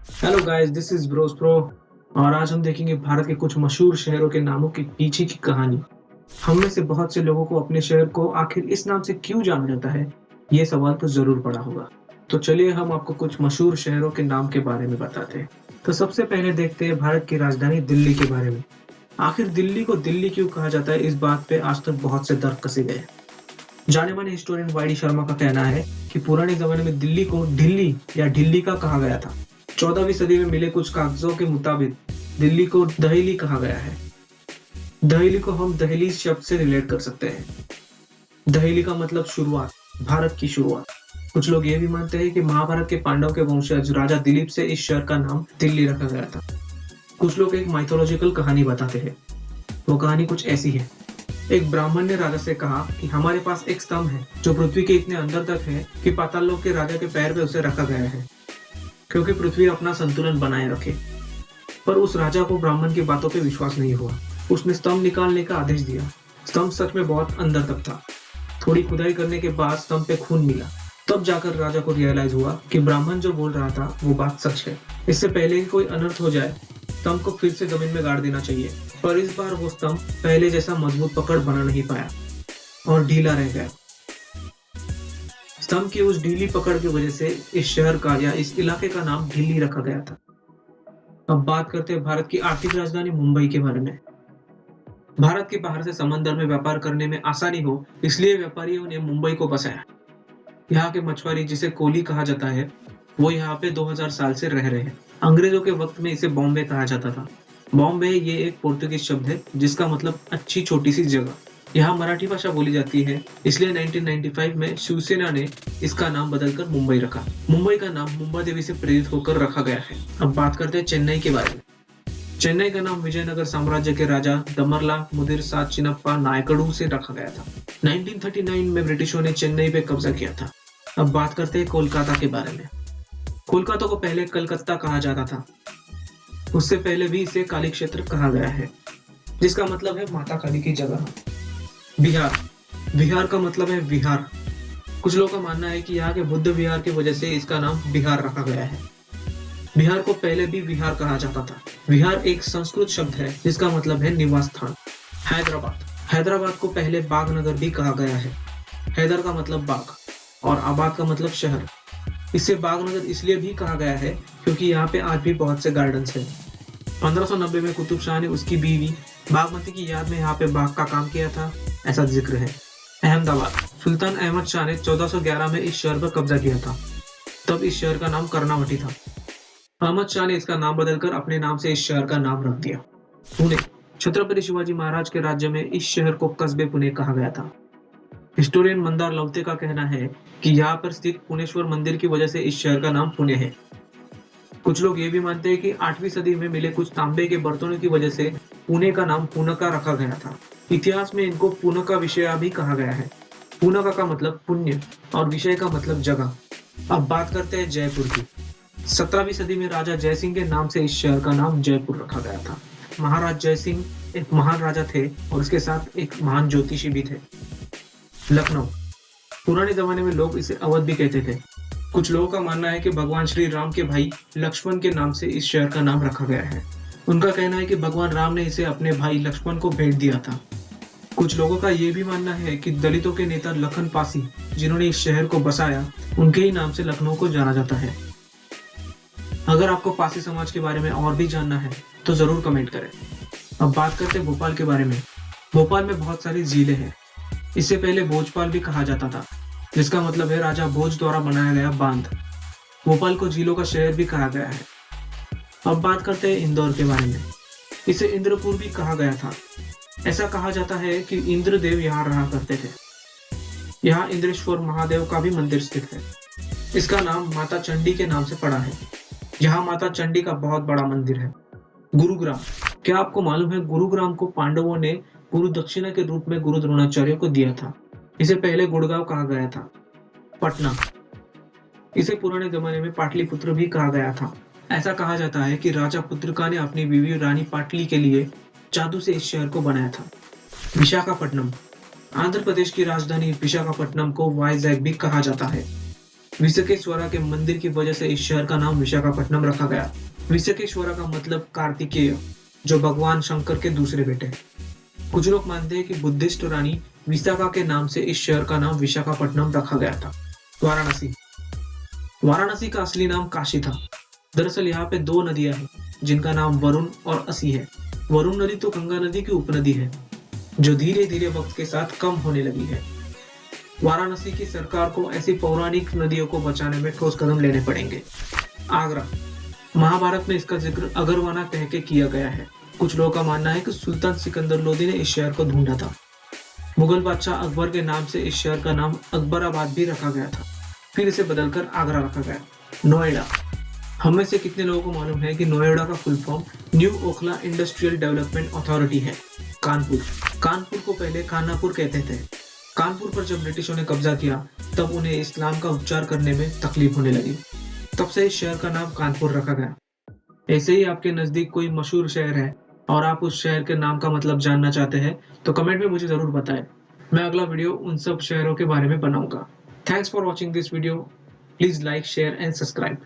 Hello guys, this is Bros pro. और आज हम देखेंगे भारत के कुछ मशहूर शहरों के नामों के पीछे की कहानी। हम में से बहुत से लोगों को अपने शहर को आखिर इस नाम से क्यों जाना जाता है, ये सवाल तो जरूर पड़ा होगा। तो चलिए हम आपको कुछ मशहूर शहरों के नाम के बारे में बताते हैं। तो सबसे पहले देखते हैं भारत की राजधानी दिल्ली के बारे में। आखिर दिल्ली को दिल्ली क्यों कहा जाता है, इस बात पे आज तक बहुत से तर्क कसे गए। जाने माने हिस्टोरियन वाई शर्मा का कहना है कि पुराने जमाने में दिल्ली को ढिल्ली या ढिल्ली का कहा गया था। 14वीं सदी में मिले कुछ कागजों के मुताबिक दिल्ली को दहली कहा गया है। दहली को हम दहलीज शब्द से रिलेट कर सकते हैं। दहली का मतलब शुरुआत, भारत की शुरुआत। कुछ लोग ये भी मानते हैं कि महाभारत के पांडव के वंशज राजा दिलीप से इस शहर का नाम दिल्ली रखा गया था। कुछ लोग एक माइथोलॉजिकल कहानी बताते हैं। वो कहानी कुछ ऐसी है। एक ब्राह्मण ने राजा से कहा कि हमारे पास एक स्तंभ है जो पृथ्वी के इतने अंदर तक है कि पाताल लोक के राजा के पैर पे उसे रखा गया है, क्योंकि पृथ्वी अपना संतुलन बनाए रखे। पर उस राजा को ब्राह्मण की बातों पे विश्वास नहीं हुआ। उसने स्तंभ निकालने का आदेश दिया। स्तंभ सच में बहुत अंदर तक था। थोड़ी खुदाई करने के बाद स्तंभ पे खून मिला। तब जाकर राजा को रियलाइज हुआ कि ब्राह्मण जो बोल रहा था वो बात सच है। इससे पहले कि कोई अनर्थ हो जाए, स्तंभ को फिर से जमीन में गाड़ देना चाहिए। पर इस बार वो स्तंभ पहले जैसा मजबूत पकड़ बना नहीं पाया और ढीला रह गया। स्तंभ की उस ढीली पकड़ की वजह से इस शहर का या इस इलाके का नाम दिल्ली रखा गया था। अब बात करते हैं भारत की आर्थिक राजधानी मुंबई के बारे में। भारत के बाहर से समंदर में व्यापार करने में आसानी हो, इसलिए व्यापारियों ने मुंबई को बसाया। यहाँ के मछुआरे, जिसे कोली कहा जाता है, वो यहाँ पे 2000 साल से रह रहे हैं। अंग्रेजों के वक्त में इसे बॉम्बे कहा जाता था। बॉम्बे ये एक पुर्तगीज शब्द है जिसका मतलब अच्छी छोटी सी जगह। यहाँ मराठी भाषा बोली जाती है, इसलिए 1995 में शिवसेना ने इसका नाम बदलकर मुंबई रखा। मुंबई का नाम मुंबा देवी से प्रेरित होकर रखा गया है। अब बात करते हैं चेन्नई के बारे में। चेन्नई का नाम विजयनगर साम्राज्य के राजा दमरला मुदिर सात चिनप्पा नायकडू से रखा गया था। 1939 में ब्रिटिशों ने चेन्नई पे कब्जा किया था। अब बात करते हैं कोलकाता के बारे में। कोलकाता को पहले कलकत्ता कहा जाता था। उससे पहले भी इसे काली क्षेत्र कहा गया है, जिसका मतलब है माता काली की जगह। बिहार। बिहार का मतलब है विहार। कुछ लोगों का मानना है कि यहाँ के बुद्ध विहार की वजह से इसका नाम बिहार रखा गया है। बिहार को पहले भी विहार कहा जाता था। विहार एक संस्कृत शब्द है जिसका मतलब है निवास स्थान। हैदराबाद। हैदराबाद को पहले बाग नगर भी कहा गया है। हैदर का मतलब बाग और आबाद का मतलब शहर। इसे बाग नगर इसलिए भी कहा गया है क्योंकि यहाँ पे आज भी बहुत से गार्डन्स हैं। 1590 में कुतुब शाह ने उसकी बीवी बागमती की याद में यहाँ पे बाग का काम किया था, ऐसा जिक्र है। अहमदाबाद। सुल्तान अहमद शाह ने 1411 में इस शहर पर कब्जा किया था। तब इस शहर का नाम कर्नावती था। अहमद शाह ने इसका नाम बदलकर अपने नाम से इस शहर का नाम रख दिया। पुणे। छत्रपति शिवाजी महाराज के राज्य में इस शहर को कस्बे पुणे कहा गया था। हिस्टोरियन मंदार लवते का कहना है कि यहाँ पर स्थित पुणेश्वर मंदिर की वजह से इस शहर का नाम पुणे है। कुछ लोग ये भी मानते हैं कि 8वीं सदी में मिले कुछ तांबे के बर्तनों की वजह से पुणे का नाम पुनका रखा गया था। इतिहास में इनको पुनका विषया भी कहा गया है। पुनका का मतलब पुण्य और विषय का मतलब जगह। अब बात करते हैं जयपुर की। 17वीं सदी में राजा जयसिंह के नाम से इस शहर का नाम जयपुर रखा गया था। महाराज जयसिंह एक महान राजा थे और इसके साथ एक महान ज्योतिषी भी थे। लखनऊ। पुराने जमाने में लोग इसे अवध भी कहते थे। कुछ लोगों का मानना है कि भगवान श्री राम के भाई लक्ष्मण के नाम से इस शहर का नाम रखा गया है। उनका कहना है कि भगवान राम ने इसे अपने भाई लक्ष्मण को भेंट दिया था। कुछ लोगों का यह भी मानना है कि दलितों के नेता लखन पासी, जिन्होंने इस शहर को बसाया, उनके ही नाम से लखनऊ को जाना जाता है। अगर आपको पासी समाज के बारे में और भी जानना है तो जरूर कमेंट करें। अब बात करते हैं भोपाल के बारे में। भोपाल में बहुत सारी झीलें हैं। इससे पहले भोजपाल भी कहा जाता था, जिसका मतलब है राजा भोज द्वारा बनाया गया बांध। भोपाल को झीलों का शहर भी कहा गया है। अब बात करते हैं इंदौर के बारे में। इसे इंद्रपुर भी कहा गया था। ऐसा कहा जाता है कि इंद्रदेव यहाँ रहा करते थे। यहाँ इंद्रेश्वर महादेव का भी मंदिर स्थित है। इसका नाम माता चंडी के नाम से पड़ा है। यहाँ माता चंडी का बहुत बड़ा मंदिर है। गुरुग्राम। क्या आपको मालूम है गुरुग्राम को पांडवों ने गुरु दक्षिणा के रूप में गुरु द्रोणाचार्य को दिया था। इसे पहले गुड़गांव कहा गया था। पटना। इसे पुराने जमाने में पाटलिपुत्र भी कहा गया था। ऐसा कहा जाता है कि राजा पुत्रका ने अपनी बीवी रानी पाटली के लिए जादू से इस शहर को बनाया था। विशाखापट्टनम। आंध्र प्रदेश की राजधानी विशाखापट्टनम को वाइजैग भी कहा जाता है। विश्वेश्वरा के मंदिर की वजह से इस शहर का नाम विशाखापट्टनम रखा गया। विश्वेश्वरा का मतलब कार्तिकेय, जो भगवान शंकर के दूसरे बेटे हैं। कुछ लोग मानते हैं कि बुद्धिस्ट रानी विशाखा के नाम से इस शहर का नाम विशाखापट्टनम रखा गया था। वाराणसी। वाराणसी का असली नाम काशी था। दरअसल यहाँ पे दो नदियां हैं जिनका नाम वरुण और असी है। वरुण नदी तो गंगा नदी की उपनदी है, जो धीरे धीरे वक्त के साथ कम होने लगी है। वाराणसी की सरकार को ऐसी पौराणिक नदियों को बचाने में ठोस कदम लेने पड़ेंगे। आगरा। महाभारत में इसका जिक्र अगरवाना कह के किया गया है। कुछ लोगों का मानना है कि सुल्तान सिकंदर लोदी ने इस शहर को ढूंढा था। मुगल बादशाह अकबर के नाम से इस शहर का नाम अकबराबाद भी रखा गया था, फिर इसे बदलकर आगरा रखा गया। नोएडा। हम में से कितने लोगों को मालूम है कि नोएडा का full form new Okhla industrial development authority है। कानपुर। कानपुर को पहले खानापुर कहते थे। कानपुर पर जब ब्रिटिशों ने कब्जा किया तब उन्हें इस्लाम का उच्चार करने में तकलीफ होने लगी, तब से इस शहर का नाम कानपुर रखा गया। ऐसे ही आपके नजदीक कोई मशहूर शहर है और आप उस शहर के नाम का मतलब जानना चाहते हैं तो कमेंट में मुझे जरूर बताएं। मैं अगला वीडियो उन सब शहरों के बारे में बनाऊंगा। Thanks for watching this video. Please like, share and subscribe.